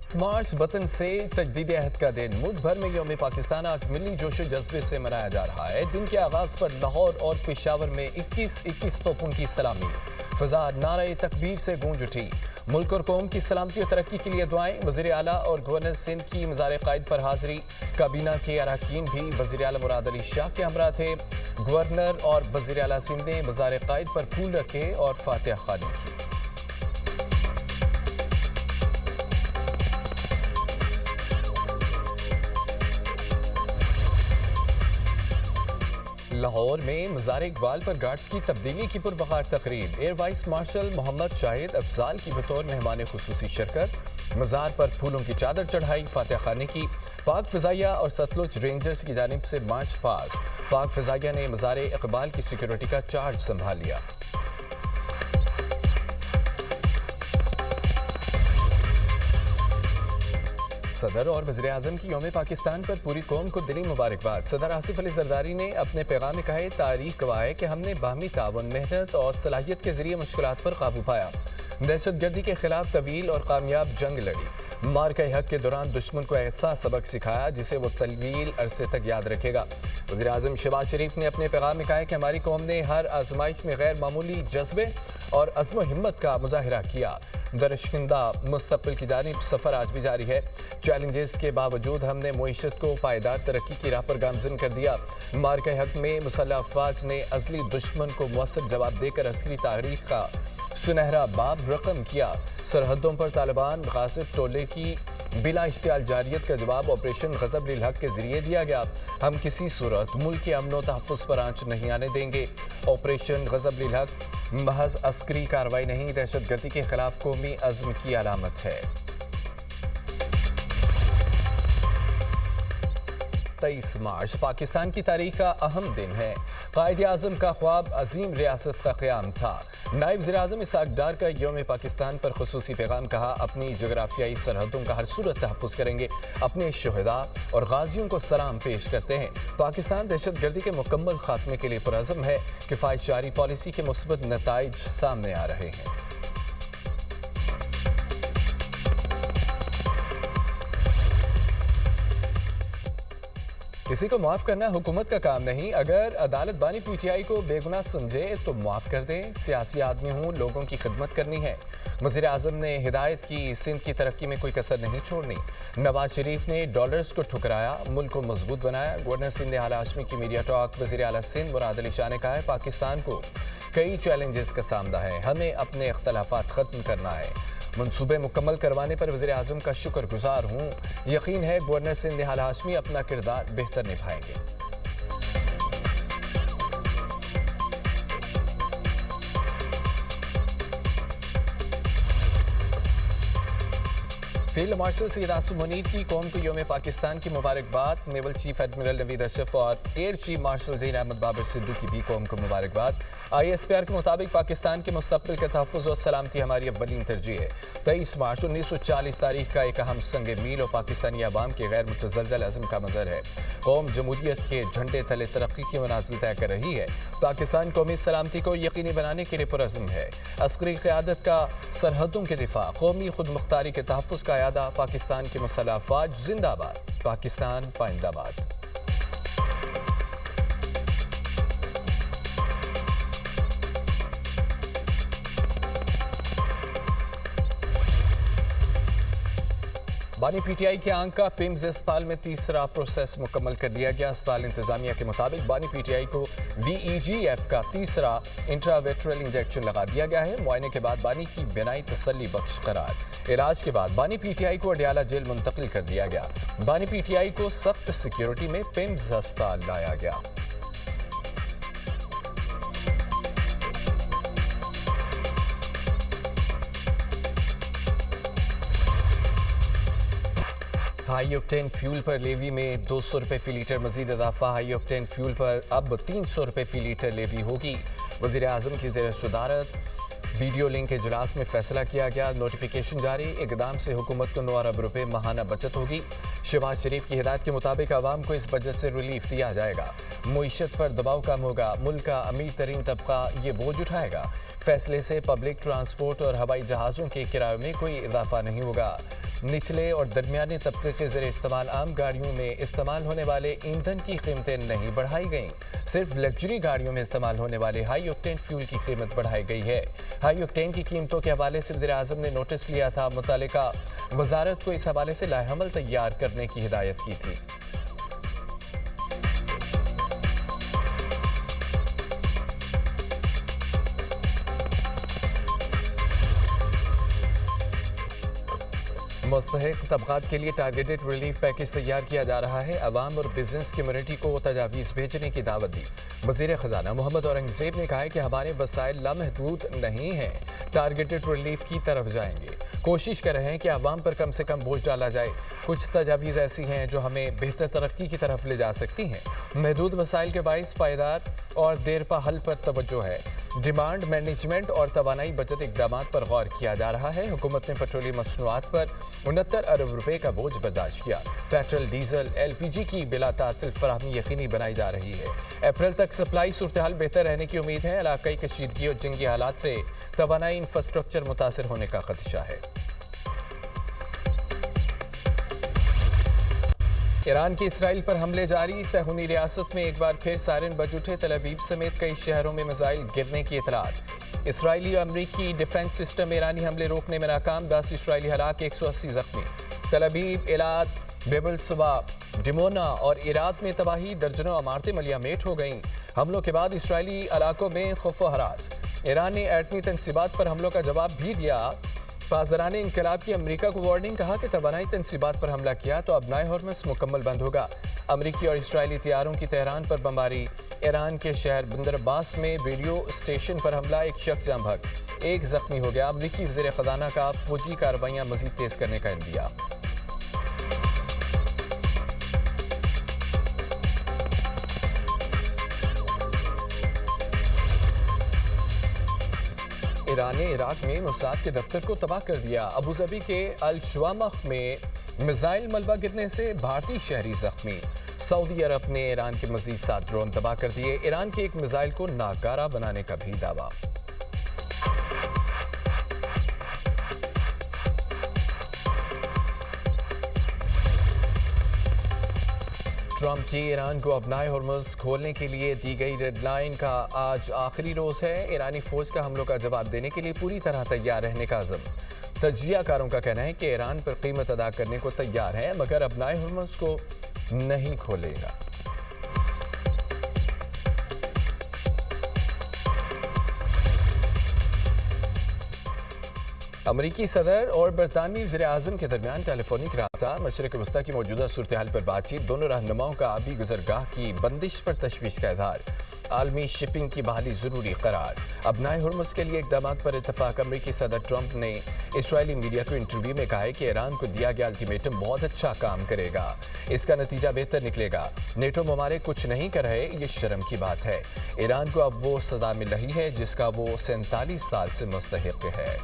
मार्च वतन से तजदीद अहद का दिन। मुल्क भर में यौम पाकिस्तान आज मिली जोशो जज्बे से मनाया जा रहा है। दिन के आगाज पर लाहौर और पेशावर में 21-21 तोपों की सलामी, फिजा नारे तकबीर से गूंज उठी। मुल्क और कौम की सलामती और तरक्की के लिए दुआएं। वज़ीर आला और गवर्नर सिंध की मज़ार क़ायद पर हाज़िरी। काबीना के अरकान भी वज़ीर आला मुराद अली शाह के हमरा थे। गवर्नर और वज़ीर आला सिंध ने मज़ार क़ायद पर फूल रखे और फातिहा ख़्वानी की। लाहौर में मज़ार इकबाल पर गार्ड्स की तब्दीली की पुरवकार तकरीब। Air vice marshal Mohammad Shahid Afzal की बतौर मेहमान खुसूसी शिरकत। मज़ार पर फूलों की चादर चढ़ाई, फातिहा ख़्वानी की। पाक फ़िज़ाइया और सतलुज रेंजर्स की जानिब से मार्च पास। पाक फ़िज़ाइया ने मज़ार इकबाल की सिक्योरिटी का चार्ज संभाल लिया। सदर और वज़ीर आज़म की यौम पाकिस्तान पर पूरी कौम को दिली मुबारकबाद। सदर आसिफ अली ज़रदारी ने अपने पैगाम में कहा, तारीख गवाह है कि हमने बाहमी तावन, मेहनत और सलाहियत के जरिए मुश्किलात पर काबू पाया, दहशतगर्दी के खिलाफ तवील और कामयाब जंग लड़ी। मार्का हक के दौरान दुश्मन को ऐसा सबक सिखाया जिसे वो तवील अरसे तक याद रखेगा। वज़ीर आज़म शहबाज शरीफ ने अपने पैगाम में कहा है कि हमारी कौम ने हर आजमाइश में गैर मामूली जज्बे और अज़्म हिम्मत का मुजाहिरा किया। दरअशकिंदा मुस्तक़बिल की जानिब सफ़र आज भी जारी है। चैलेंजेस के बावजूद हमने मुईशत को पायदार तरक्की की राह पर गामज़न कर दिया। मार्का हक में मुसल्लह अफ़वाज ने अज़ली दुश्मन को मुअस्सर जवाब देकर अस्करी तारीख का सुनहरा बाब रकम किया। सरहदों पर तालिबान गासिब टोले की बिला इश्तियाल जारियत का जवाब ऑपरेशन ग़ज़ब लिल हक़ के जरिए दिया गया। हम किसी सूरत मुल्क के अमन व तहफ़्फ़ुज़ पर आंच नहीं आने देंगे। ऑपरेशन ग़ज़ब लिल हक़ महज अस्करी कार्रवाई नहीं, दहशतगर्दी के खिलाफ कौमी अज़्म की अलामत है। 23 मार्च पाकिस्तान की तारीख का अहम दिन है। कायद आज़म का ख्वाब अजीम रियासत का क़याम था। नायब वज़ीर आज़म इसहाक़ डार का यौम पाकिस्तान पर खुसूसी पैगाम, कहा अपनी जोग्राफियाई सरहदों का हर सूरत तहफ़्फ़ुज़ करेंगे, अपने शुहदा और गाजियों को सलाम पेश करते हैं। पाकिस्तान दहशतगर्दी के मुकम्मल खात्मे के लिए पुरअज़्म है। किफ़ायतजारी पॉलिसी के मुस्बत नताइज सामने आ रहे हैं। किसी को माफ़ करना हुकूमत का काम नहीं। अगर अदालत बानी पीटीआई को बेगुनाह समझे तो माफ़ कर दें। सियासी आदमी हूँ, लोगों की खिदमत करनी है। वज़ीर आज़म ने हिदायत की, सिंध की तरक्की में कोई कसर नहीं छोड़नी। नवाज शरीफ ने डॉलर्स को ठुकराया, मुल्क को मजबूत बनाया। गवर्नर सिंध हाल हाशमी की मीडिया टॉक। वज़ीर आला सिंध मुराद अली शाह ने कहा है, पाकिस्तान को कई चैलेंजेस का सामना है, हमें अपने इख्तलाफात ख़त्म करना है। मंसूबे मुकम्मल करवाने पर वज़ीर आज़म का शुक्रगुजार हूँ। यकीन है गवर्नर सिंध हाल हाशमी अपना किरदार बेहतर निभाएंगे। फील्ड मार्शल सैयद आसिम मुनीर की कौम को यौम पाकिस्तान की मुबारकबाद। Naval chief admiral Naveed Ashraf और air chief marshal Zaheen Ahmad Babar Sidhu की भी कौम को मुबारकबाद। ISPR के मुताबिक पाकिस्तान के मुस्तक़बिल के तहफ़्फ़ुज़ और सलामती हमारी अव्वलीन तरजीह है। 23 मार्च 1940 तारीख का एक अहम संग मील और पाकिस्तानी अवाम के गैर मुतज़लज़ल अज़्म का मज़हर है। कौम जमहूरियत के झंडे तले तरक्की की मनाज़िल तय कर रही है। पाकिस्तान कौमी सलामती को यकीनी बनाने के लिए पुरअज़्म है। अस्करी क़यादत का सरहदों के दिफा, कौमी खुद मुख्तारी के तहफ़्फ़ुज़ का यादा। पाकिस्तान की मुसल्लह अफ़वाज जिंदाबाद, पाकिस्तान पाइंदाबाद। बानी पीटीआई के आंक का पिम्स अस्पताल में तीसरा प्रोसेस मुकम्मल कर दिया गया। अस्पताल इंतजामिया के मुताबिक बानी पीटीआई को VEGF का तीसरा इंट्रावेट्रल इंजेक्शन लगा दिया गया है। मुआयने के बाद बानी की बिनाई तसल्ली बख्श करार। इलाज के बाद बानी पीटीआई को अडियाला जेल मुंतकिल कर दिया गया। बानी पीटीआई को सख्त सिक्योरिटी में पिम्स अस्पताल लाया गया। हाई ऑक्टेन फ्यूल पर लेवी में 200 रुपये फी लीटर मजीद इजाफा। हाई ऑक्टेन फ्यूल पर अब 300 रुपये फी लीटर लेवी होगी। वज़ीर आज़म की ज़ेर सदारत वीडियो लिंक इजलास में फैसला किया गया। नोटिफिकेशन जारी। इकदाम से हुकूमत को 9 अरब रुपये माहाना बचत होगी। शहबाज शरीफ की हिदायत के मुताबिक आवाम को इस बजट से रिलीफ दिया जाएगा। मुईशत पर दबाव कम होगा। मुल्क का अमीर तरीन तबका ये बोझ उठाएगा। फैसले से पब्लिक ट्रांसपोर्ट और हवाई जहाज़ों के किराए में कोई इजाफा नहीं होगा। निचले और दरमियाने तबके के ज़रिए इस्तेमाल आम गाड़ियों में इस्तेमाल होने वाले ईंधन की कीमतें नहीं बढ़ाई गईं। सिर्फ लग्जरी गाड़ियों में इस्तेमाल होने वाले हाई ऑक्टेन फ्यूल की कीमत बढ़ाई गई है। हाई ऑक्टेन की कीमतों के हवाले से वज़ीर आज़म ने नोटिस लिया था। मुतालिका वजारत को इस हवाले से लाएहमल तैयार करने की हिदायत की थी। मुस्तहिक तबकात के लिए टारगेटेड रिलीफ पैकेज तैयार किया जा रहा है। अवाम और बिजनेस कम्युनिटी को तजावीज़ भेजने की दावत दी। वज़ीर ख़जाना मोहम्मद औरंगज़ेब ने कहा है कि हमारे वसाइल लामहदूद नहीं हैं, टारगेटेड रिलीफ की तरफ जाएंगे। कोशिश कर रहे हैं कि अवाम पर कम से कम बोझ डाला जाए। कुछ तजावीज़ ऐसी हैं जो हमें बेहतर तरक्की की तरफ ले जा सकती हैं। महदूद वसाइल के बाइस पायदार और देरपा हल पर तवज्जो है। डिमांड मैनेजमेंट और तवानाई बचत इकदाम पर गौर किया जा रहा है। हुकूमत ने पेट्रोलियम मसनूआत पर 69 अरब रुपए का बोझ बर्दाश्त किया। पेट्रोल, डीजल, LPG की बिला तातिल फराहमी यकीनी बनाई जा रही है। अप्रैल तक सप्लाई सूरत हाल बेहतर रहने की उम्मीद है। इलाकाई कशीदगी और जंगी हालात से तवानाई इंफ्रास्ट्रक्चर मुतासर होने का खदशा है। ईरान के इसराइल पर हमले जारी। सहूनी रियासत में एक बार फिर सायरन बज उठे। तल अवीव समेत कई शहरों में मिसाइल गिरने की इतलात। इसराइली और अमरीकी डिफेंस सिस्टम ईरानी हमले रोकने में नाकाम। 10 इसराइली हलाक, 180 जख्मी। तल अवीव, एलात, बेबल सुबा, डिमोना और इराक में तबाही। दर्जनों इमारतें मलिया मेट हो गईं। हमलों के बाद इसराइली इलाकों में खौफ व हरास। ईरान ने एटमी तनसीबात पर हमलों का जवाब भी दिया। पासदाराने इंकलाब की अमरीका को वार्निंग, कहा कि तवानाई तनसीबात पर हमला किया तो अब नए हॉर्मस मुकम्मल बंद होगा। अमरीकी और इसराइली तैयारों की तेहरान पर बमबारी। ईरान के शहर बंदर अब्बास में रेडियो स्टेशन पर हमला, एक शख्स जाँ बहक, एक जख्मी हो गया। अमरीकी वज़ीर ख़ज़ाना का फौजी कार्रवाइयाँ मज़ीद तेज़ करने का इंदिया। ईरान ने इराक में मोसाद के दफ्तर को तबाह कर दिया। अबूजबी के अल शुवामख में मिसाइल मलबा गिरने से भारतीय शहरी जख्मी। सऊदी अरब ने ईरान के मजीद 7 ड्रोन तबाह कर दिए। ईरान के एक मिसाइल को नाकारा बनाने का भी दावा। ट्रंप की ईरान को अपनाए हॉर्मस खोलने के लिए दी गई रेड लाइन का आज आखिरी रोज है। ईरानी फौज का हमलों का जवाब देने के लिए पूरी तरह तैयार रहने का अज़म। तजियाकारों का कहना है कि ईरान पर कीमत अदा करने को तैयार है, मगर अपनाए हॉर्मस को नहीं खोलेगा। अमरीकी सदर और बरतानवी वज़ीर आज़म के दरमियान टेलीफोनिक रब्ता। मशरिक़ वस्ता की मौजूदा सूरत हाल पर बातचीत। दोनों रहनुमाओं का आबी गुज़रगाह की बंदिश पर तशवीश का इज़हार। आलमी शिपिंग की बहाली ज़रूरी करार। अपनाए हॉर्मस के लिए इक़दाम पर इत्तफ़ाक़। अमरीकी सदर ट्रंप ने इसराइली मीडिया को इंटरव्यू में कहा है कि ईरान को दिया गया अल्टीमेटम बहुत अच्छा काम करेगा, इसका नतीजा बेहतर निकलेगा। नेटो ममालिक कुछ नहीं कर रहे, ये शर्म की बात है। ईरान को अब वो सज़ा मिल रही है जिसका वो 47 साल से मुस्तहिक़ है।